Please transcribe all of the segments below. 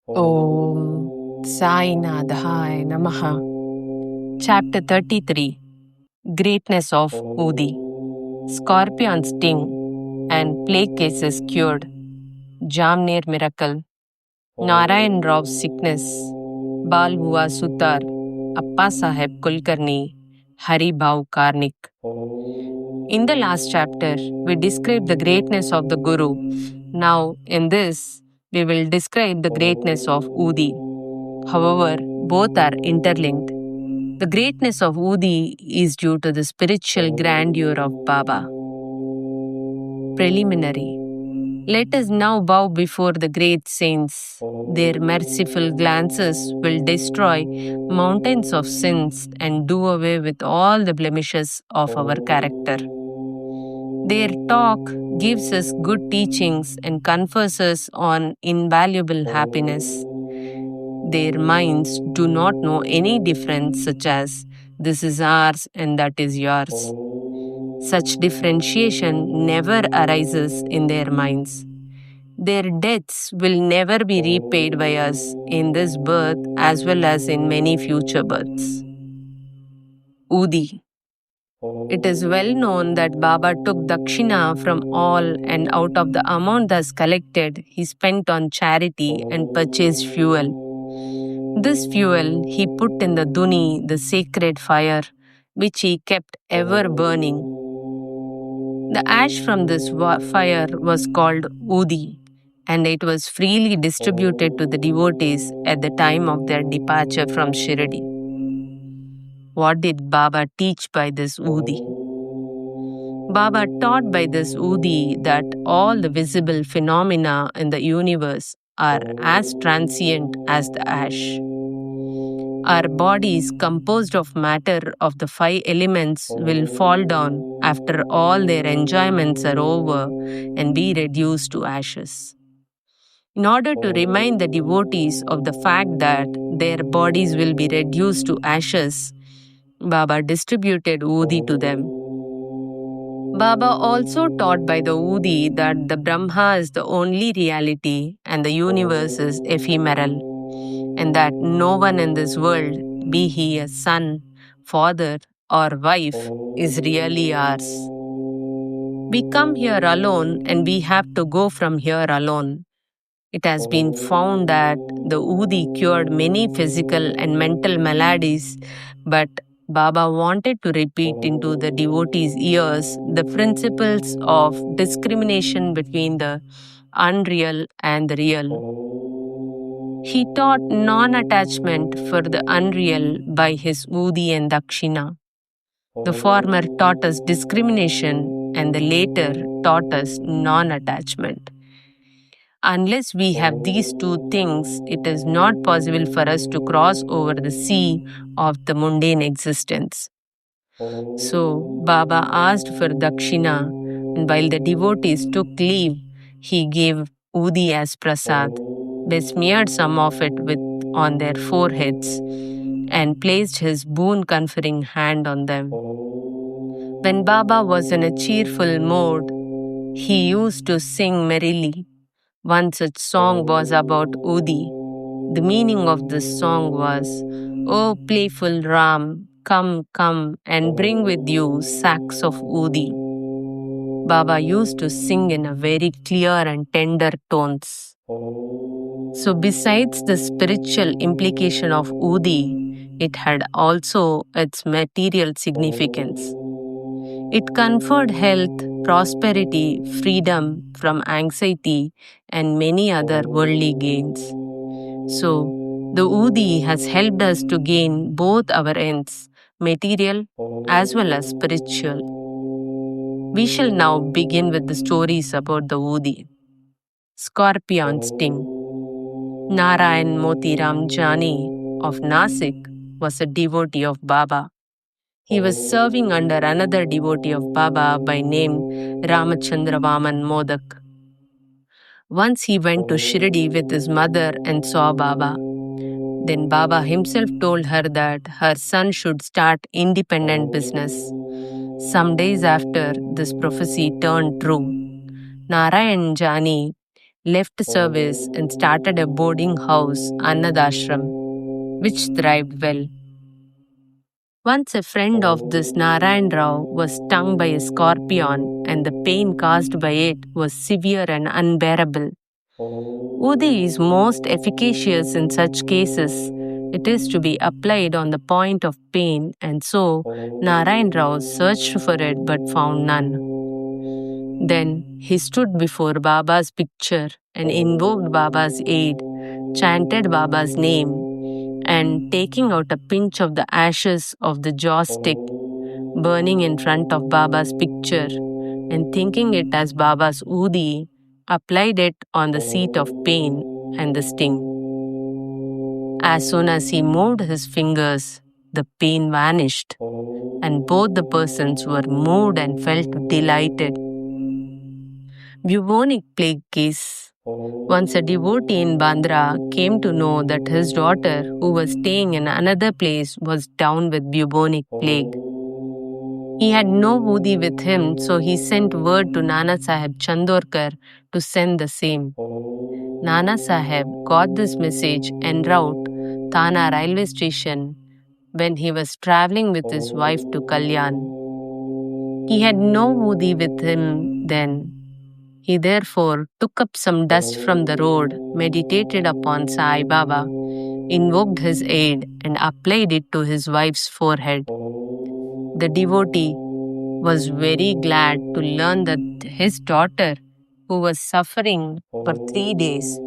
Om Sai Nadhaya Namaha. Chapter 33 Greatness of Udi. Scorpion's sting and plague cases cured. Jamner miracle. Narayan Raw's sickness. Bal Hua Sutar. Appa Saheb Kulkarni. Hari Bhav Karnik. In the last chapter, we described the greatness of the Guru. Now, in this, we will describe the greatness of Udi. However, both are interlinked. The greatness of Udi is due to the spiritual grandeur of Baba. Preliminary. Let us now bow before the great saints. Their merciful glances will destroy mountains of sins and do away with all the blemishes of our character. Their talk gives us good teachings and confers us on invaluable happiness. Their minds do not know any difference, such as this is ours and that is yours. Such differentiation never arises in their minds. Their debts will never be repaid by us in this birth as well as in many future births. Udi. It is well known that Baba took dakshina from all, and out of the amount thus collected, he spent on charity and purchased fuel. This fuel he put in the duni, the sacred fire, which he kept ever burning. The ash from this fire was called Udi, and it was freely distributed to the devotees at the time of their departure from Shirdi. What did Baba teach by this Udi? Baba taught by this Udi that all the visible phenomena in the universe are as transient as the ash. Our bodies, composed of matter of the 5 elements, will fall down after all their enjoyments are over and be reduced to ashes. In order to remind the devotees of the fact that their bodies will be reduced to ashes, Baba distributed Udi to them. Baba also taught by the Udi that the Brahma is the only reality and the universe is ephemeral, and that no one in this world, be he a son, father, or wife, is really ours. We come here alone and we have to go from here alone. It has been found that the Udi cured many physical and mental maladies, but Baba wanted to repeat into the devotees' ears the principles of discrimination between the unreal and the real. He taught non attachment for the unreal by his Udi and Dakshina. The former taught us discrimination, and the later taught us non attachment. Unless we have these two things, it is not possible for us to cross over the sea of the mundane existence. So, Baba asked for dakshina, and while the devotees took leave, he gave Udi as prasad. They smeared some of it on their foreheads and placed his boon conferring hand on them. When Baba was in a cheerful mood, he used to sing merrily. One such song was about Udi. The meaning of this song was, "O playful Ram, come, come, and bring with you sacks of Udi." Baba used to sing in a very clear and tender tones. So, besides the spiritual implication of Udi, it had also its material significance. It conferred health, prosperity, freedom from anxiety, and many other worldly gains. So, the Udi has helped us to gain both our ends, material as well as spiritual. We shall now begin with the stories about the Udi. Scorpion sting. Narayan Motiram Jani of Nasik was a devotee of Baba. He was serving under another devotee of Baba by name Ramachandra Vaman Modak. Once he went to Shirdi with his mother and saw Baba. Then Baba himself told her that her son should start independent business. Some days after, this prophecy turned true. Narayan Jani left service and started a boarding house, Annadashram, which thrived well. Once a friend of this Narayan Rao was stung by a scorpion, and the pain caused by it was severe and unbearable. Udi is most efficacious in such cases. It is to be applied on the point of pain, and so Narayan Rao searched for it but found none. Then he stood before Baba's picture and invoked Baba's aid, chanted Baba's name, and taking out a pinch of the ashes of the joss stick burning in front of Baba's picture and thinking it as Baba's Udi, applied it on the seat of pain and the sting. As soon as he moved his fingers, the pain vanished, and both the persons were moved and felt delighted. Bubonic plague case. Once a devotee in Bandra came to know that his daughter, who was staying in another place, was down with bubonic plague. He had no Udi with him, so he sent word to Nana Sahib Chandorkar to send the same. Nana Sahib got this message en route Thana railway station when he was traveling with his wife to Kalyan. He had no Udi with him then. He therefore took up some dust from the road, meditated upon Sai Baba, invoked his aid, and applied it to his wife's forehead. The devotee was very glad to learn that his daughter, who was suffering for 3 days,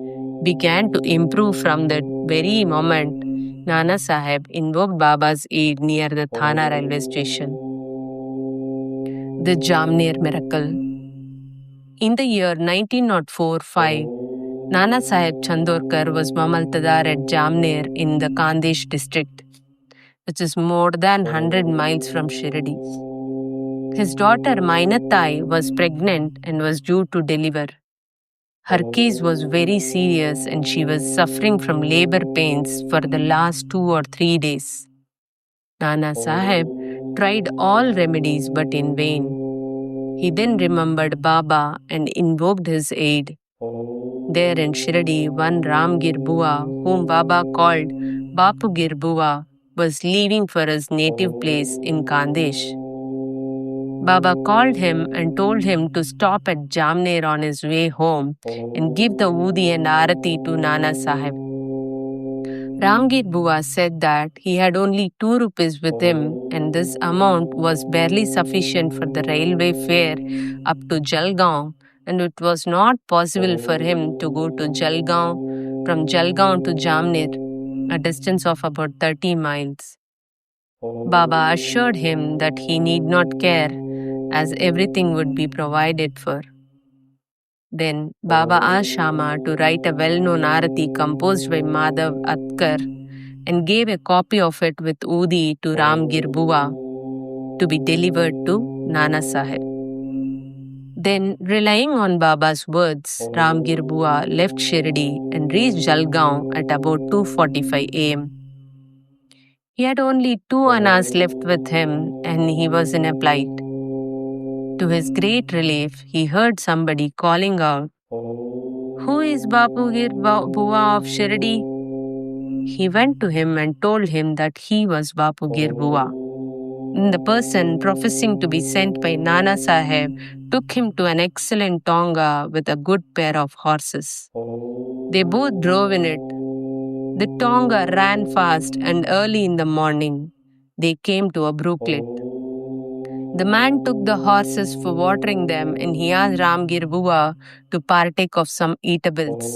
began to improve from that very moment Nana Sahib invoked Baba's aid near the Thana railway station. The Jamner miracle. In the year 1904-5, Nana Sahib Chandorkar was Mamaltadar at Jamner in the Khandesh district, which is more than 100 miles from Shirdi. His daughter Mainatai was pregnant and was due to deliver. Her case was very serious and she was suffering from labor pains for the last 2 or 3 days. Nana Sahib tried all remedies but in vain. He then remembered Baba and invoked his aid. There in Shirdi, one Ramgir Bua, whom Baba called Bapugir Bua, was leaving for his native place in Khandesh. Baba called him and told him to stop at Jamner on his way home and give the Udi and Arati to Nana Sahib. Ramgir Bua said that he had only 2 rupees with him and this amount was barely sufficient for the railway fare up to Jalgaon, and it was not possible for him to go to Jalgaon from Jalgaon to Jamner, a distance of about 30 miles. Baba assured him that he need not care as everything would be provided for. Then Baba asked Shama to write a well-known arati composed by Madhav Atkar and gave a copy of it with Udi to Ramgir Bua to be delivered to Nana Sahib. Then, relying on Baba's words, Ramgir Bua left Shirdi and reached Jalgaon at about 2:45 a.m. He had only 2 annas left with him and he was in a plight. To his great relief, he heard somebody calling out, "Who is Bapugir Bua of Shirdi?" He went to him and told him that he was Bapugir Bua. And the person professing to be sent by Nana Sahib took him to an excellent tonga with a good pair of horses. They both drove in it. The tonga ran fast and early in the morning, they came to a brooklet. The man took the horses for watering them and he asked Ramgir Bua to partake of some eatables.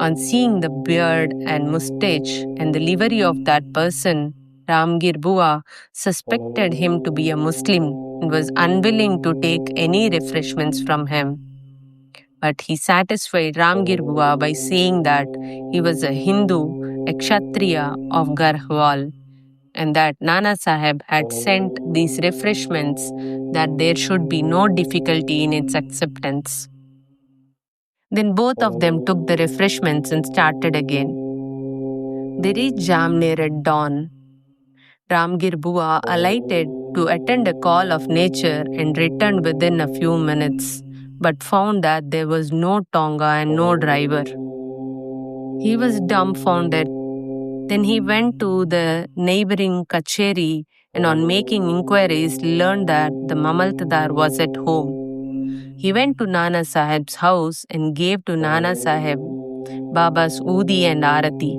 On seeing the beard and mustache and the livery of that person, Ramgir Bua suspected him to be a Muslim and was unwilling to take any refreshments from him. But he satisfied Ramgir Bua by saying that he was a Hindu, a Kshatriya of Garhwal, and that Nana Sahib had sent these refreshments that there should be no difficulty in its acceptance. Then both of them took the refreshments and started again. They reached Jamner at dawn. Ramgir Bua alighted to attend a call of nature and returned within a few minutes, but found that there was no Tonga and no driver. He was dumbfounded. Then he went to the neighboring Kacheri and on making inquiries learned that the Mamaltadar was at home. He went to Nana Sahib's house and gave to Nana Sahib Baba's Udi and Arati.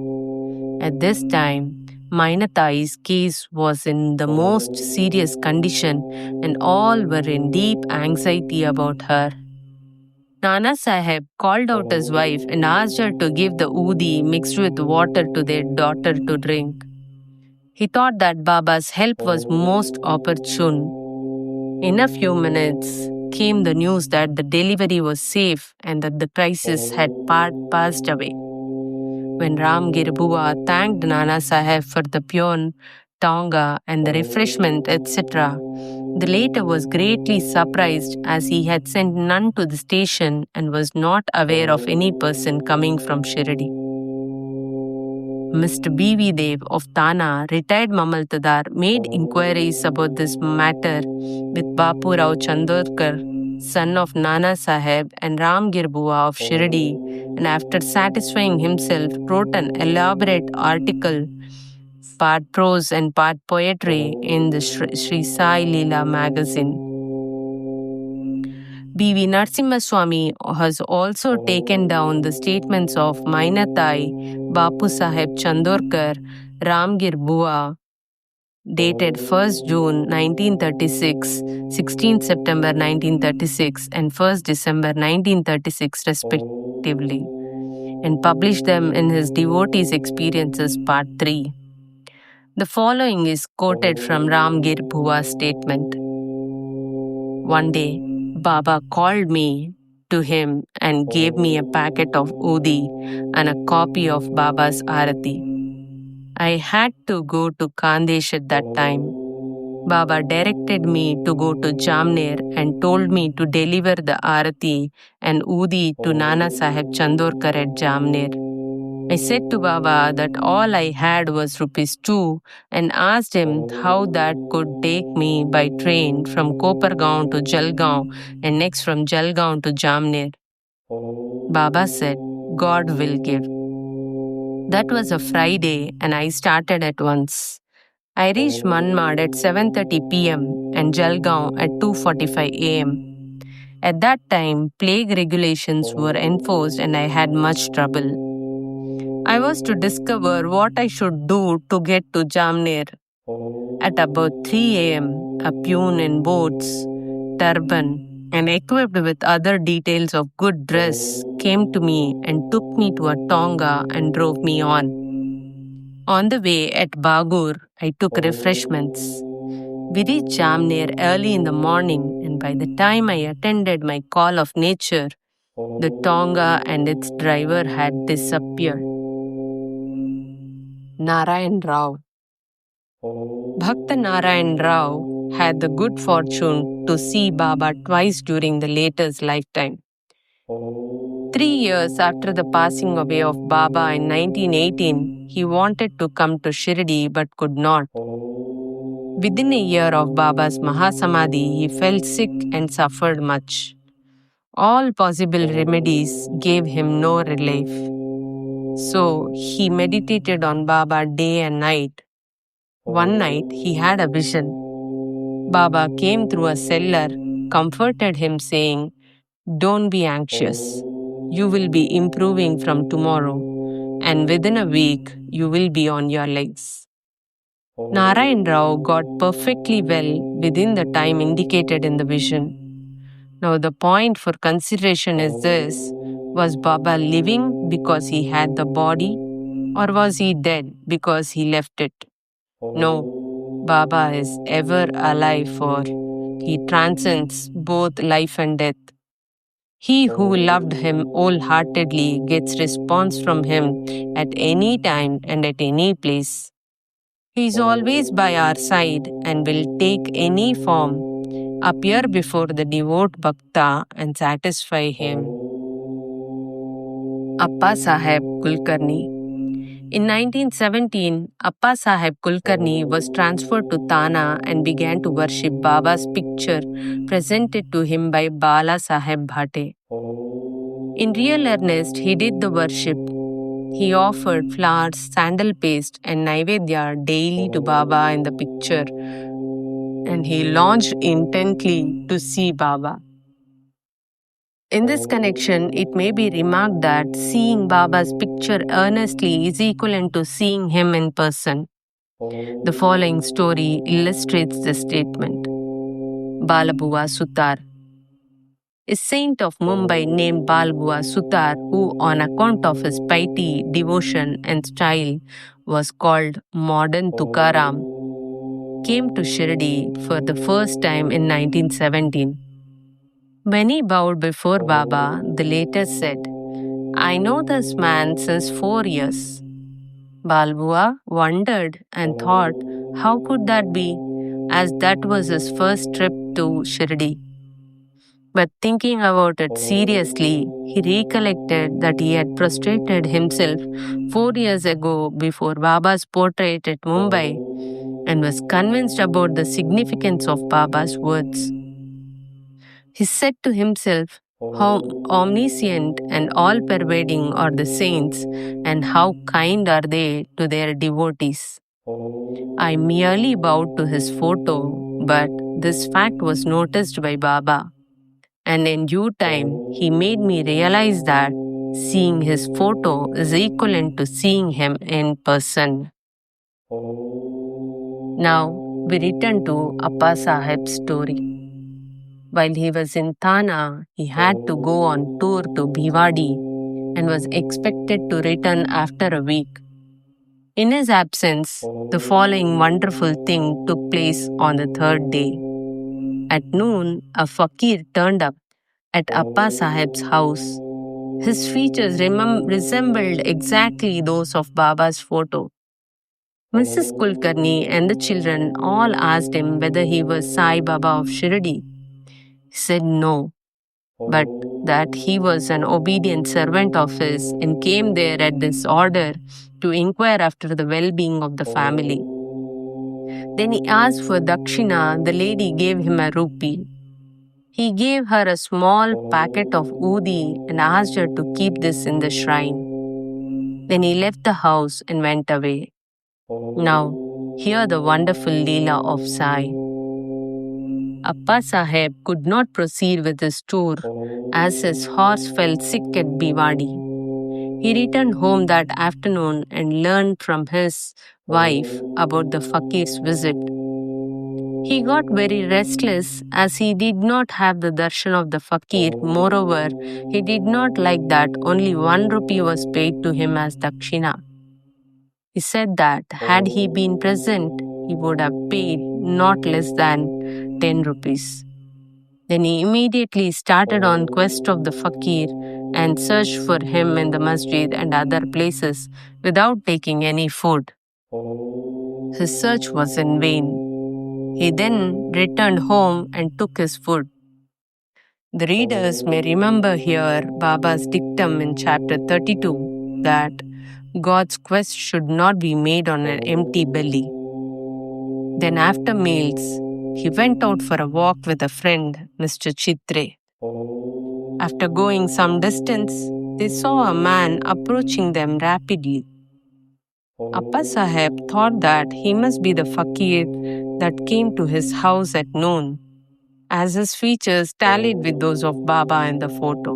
At this time, Mainatai's case was in the most serious condition and all were in deep anxiety about her. Nana Sahib called out his wife and asked her to give the Udi mixed with water to their daughter to drink. He thought that Baba's help was most opportune. In a few minutes came the news that the delivery was safe and that the crisis had passed away. When Ramgir Bua thanked Nana Sahib for the pure tonga and the refreshment, etc., the latter was greatly surprised as he had sent none to the station and was not aware of any person coming from Shirdi. Mr. B.V. Dev of Thana, retired Mamaltadar, made inquiries about this matter with Bapu Rao Chandorkar, son of Nana Sahib, and Ramgir Bua of Shirdi, and after satisfying himself, wrote an elaborate article, part prose and part poetry, in the Sri Sai Leela magazine. B.V. Narasimhaswamy has also taken down the statements of Mainatai, Bapu Sahib Chandorkar, Ramgir Bua, dated 1st June 1936, 16th September 1936, and 1st December 1936 respectively, and published them in his Devotees' Experiences Part 3. The following is quoted from Ramgir Bua's statement. One day, Baba called me to him and gave me a packet of Udi and a copy of Baba's Arati. I had to go to Khandesh at that time. Baba directed me to go to Jamner and told me to deliver the Arati and Udi to Nana Sahib Chandorkar at Jamner. I said to Baba that all I had was ₹2 and asked him how that could take me by train from Kopargaon to Jalgaon and next from Jalgaon to Jamner. Baba said, God will give. That was a Friday and I started at once. I reached Manmad at 7:30 p.m. and Jalgaon at 2:45 a.m. At that time, plague regulations were enforced and I had much trouble. I was to discover what I should do to get to Jamner. At about 3 a.m., a peon in boots, turban, and equipped with other details of good dress came to me and took me to a tonga and drove me on. On the way at Bagur, I took refreshments. We reached Jamner early in the morning, and by the time I attended my call of nature, the tonga and its driver had disappeared. Narayan Rao. Bhakta Narayan Rao had the good fortune to see Baba twice during the latter's lifetime. 3 years after the passing away of Baba in 1918, he wanted to come to Shirdi but could not. Within a year of Baba's Mahasamadhi, he fell sick and suffered much. All possible remedies gave him no relief. So he meditated on Baba day and night. One night he had a vision. Baba came through a cellar, comforted him saying, "Don't be anxious. You will be improving from tomorrow, and within a week you will be on your legs." Narayan Rao got perfectly well within the time indicated in the vision. Now the point for consideration is this: was Baba living because he had the body, or was he dead because he left it? No, Baba is ever alive, for he transcends both life and death. He who loved him wholeheartedly gets response from him at any time and at any place. He is always by our side and will take any form, appear before the devout Bhakta and satisfy him. Appa Saheb Kulkarni. In 1917, Appa Saheb Kulkarni was transferred to Thana and began to worship Baba's picture presented to him by Bala Saheb Bhate. In real earnest, he did the worship. He offered flowers, sandal paste, and Naivedya daily to Baba in the picture, and he longed intently to see Baba. In this connection, it may be remarked that seeing Baba's picture earnestly is equivalent to seeing him in person. The following story illustrates this statement. Balabua Sutar. A saint of Mumbai named Balabua Sutar, who on account of his piety, devotion, and style was called Modern Tukaram, came to Shirdi for the first time in 1917. When he bowed before Baba, the latter said, "I know this man since 4 years." Balbua wondered and thought, how could that be, as that was his first trip to Shirdi. But thinking about it seriously, he recollected that he had prostrated himself 4 years ago before Baba's portrait at Mumbai and was convinced about the significance of Baba's words. He said to himself, how omniscient and all-pervading are the saints, and how kind are they to their devotees. I merely bowed to his photo, but this fact was noticed by Baba, and in due time he made me realize that seeing his photo is equivalent to seeing him in person. Now we return to Appa Saheb's story. While he was in Thana, he had to go on tour to Bhiwadi and was expected to return after a week. In his absence, the following wonderful thing took place on the third day. At noon, a fakir turned up at Appa Saheb's house. His features resembled exactly those of Baba's photo. Mrs. Kulkarni and the children all asked him whether he was Sai Baba of Shirdi. He said no, but that he was an obedient servant of his and came there at this order to inquire after the well-being of the family. Then he asked for dakshina. The lady gave him a rupee. He gave her a small packet of udi and asked her to keep this in the shrine. Then he left the house and went away. Now, hear the wonderful Leela of Sai. Appa Saheb could not proceed with his tour as his horse fell sick at Bhiwadi. He returned home that afternoon and learned from his wife about the fakir's visit. He got very restless as he did not have the darshan of the fakir. Moreover, he did not like that only 1 rupee was paid to him as dakshina. He said that had he been present, he would have paid not less than 10 rupees. Then he immediately started on quest of the fakir and searched for him in the masjid and other places without taking any food. His search was in vain. He then returned home and took his food. The readers may remember here Baba's dictum in chapter 32 that God's quest should not be made on an empty belly. Then after meals, he went out for a walk with a friend, Mr. Chitre. After going some distance, they saw a man approaching them rapidly. Appa Saheb thought that he must be the fakir that came to his house at noon, as his features tallied with those of Baba in the photo.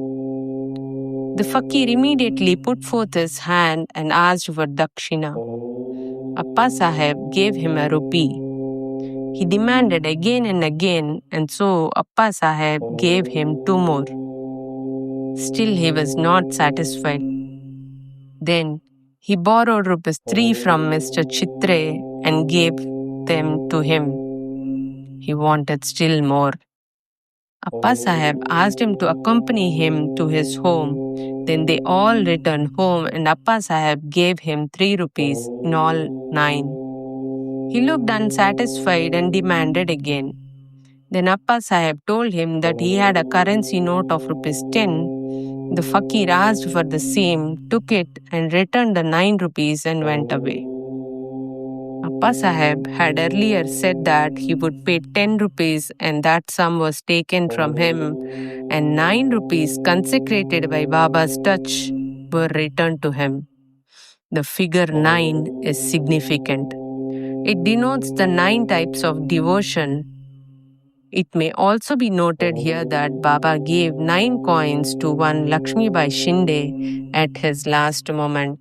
The fakir immediately put forth his hand and asked for dakshina. Appa Saheb gave him a rupee. He demanded again and again, and so Appa Saheb gave him 2 more. Still he was not satisfied. Then he borrowed rupees 3 from Mr. Chitre and gave them to him. He wanted still more. Appa Saheb asked him to accompany him to his home. Then they all returned home and Appa Saheb gave him 3 rupees, in all 9. He looked unsatisfied and demanded again. Then Appa Saheb told him that he had a currency note of rupees 10 The fakir asked for the same, took it, and returned the 9 rupees and went away. Appa Saheb had earlier said that he would pay 10 rupees and that sum was taken from him, and 9 rupees consecrated by Baba's touch were returned to him. The figure 9 is significant. It denotes the 9 types of devotion. It may also be noted here that Baba gave 9 coins to one Lakshmi Bai Shinde at his last moment.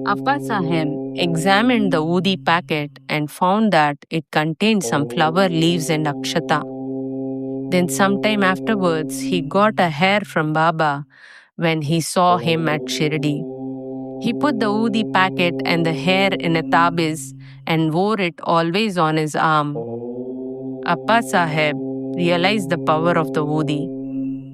Appa Saheb examined the Udi packet and found that it contained some flower leaves and akshata. Then, sometime afterwards, he got a hair from Baba when he saw him at Shirdi. He put the Udi packet and the hair in a tabiz and wore it always on his arm. Appa Saheb realized the power of the Udi.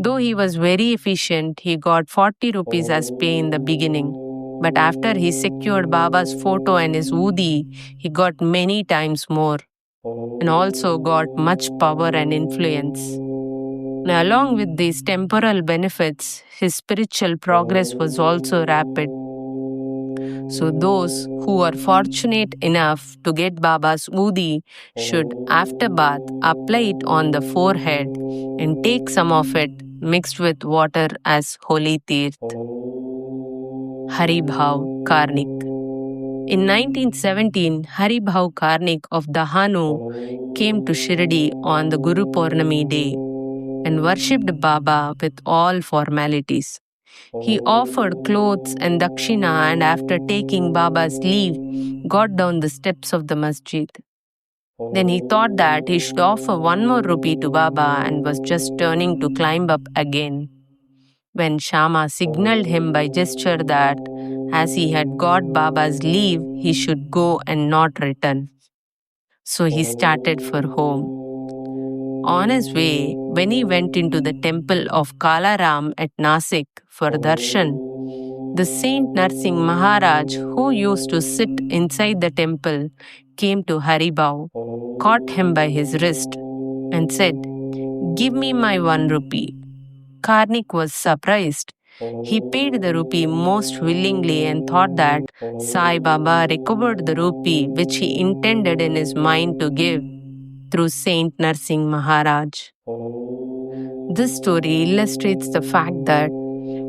Though he was very efficient, he got 40 rupees as pay in the beginning. But after he secured Baba's photo and his Udi, he got many times more and also got much power and influence. Now, along with these temporal benefits, his spiritual progress was also rapid. So, those who are fortunate enough to get Baba's Udi should, after bath, apply it on the forehead and take some of it mixed with water as holy tirth. Haribhav Karnik. In 1917, Haribhav Karnik of Dahanu came to Shirdi on the Guru Purnami day and worshipped Baba with all formalities. He offered clothes and dakshina and after taking Baba's leave, got down the steps of the masjid. Then he thought that he should offer one more rupee to Baba and was just turning to climb up again, when Shama signaled him by gesture that as he had got Baba's leave, he should go and not return. So he started for home. On his way, when he went into the temple of Kalaram at Nasik for darshan, the Saint Narsingh Maharaj, who used to sit inside the temple, came to Haribhav, caught him by his wrist, and said, "Give me my 1 rupee." Karnik was surprised. He paid the rupee most willingly and thought that Sai Baba recovered the rupee which he intended in his mind to give through Saint Narsingh Maharaj. This story illustrates the fact that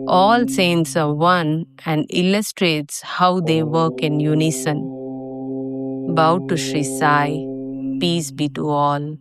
all saints are one and illustrates how they work in unison. Bow to Sri Sai. Peace be to all.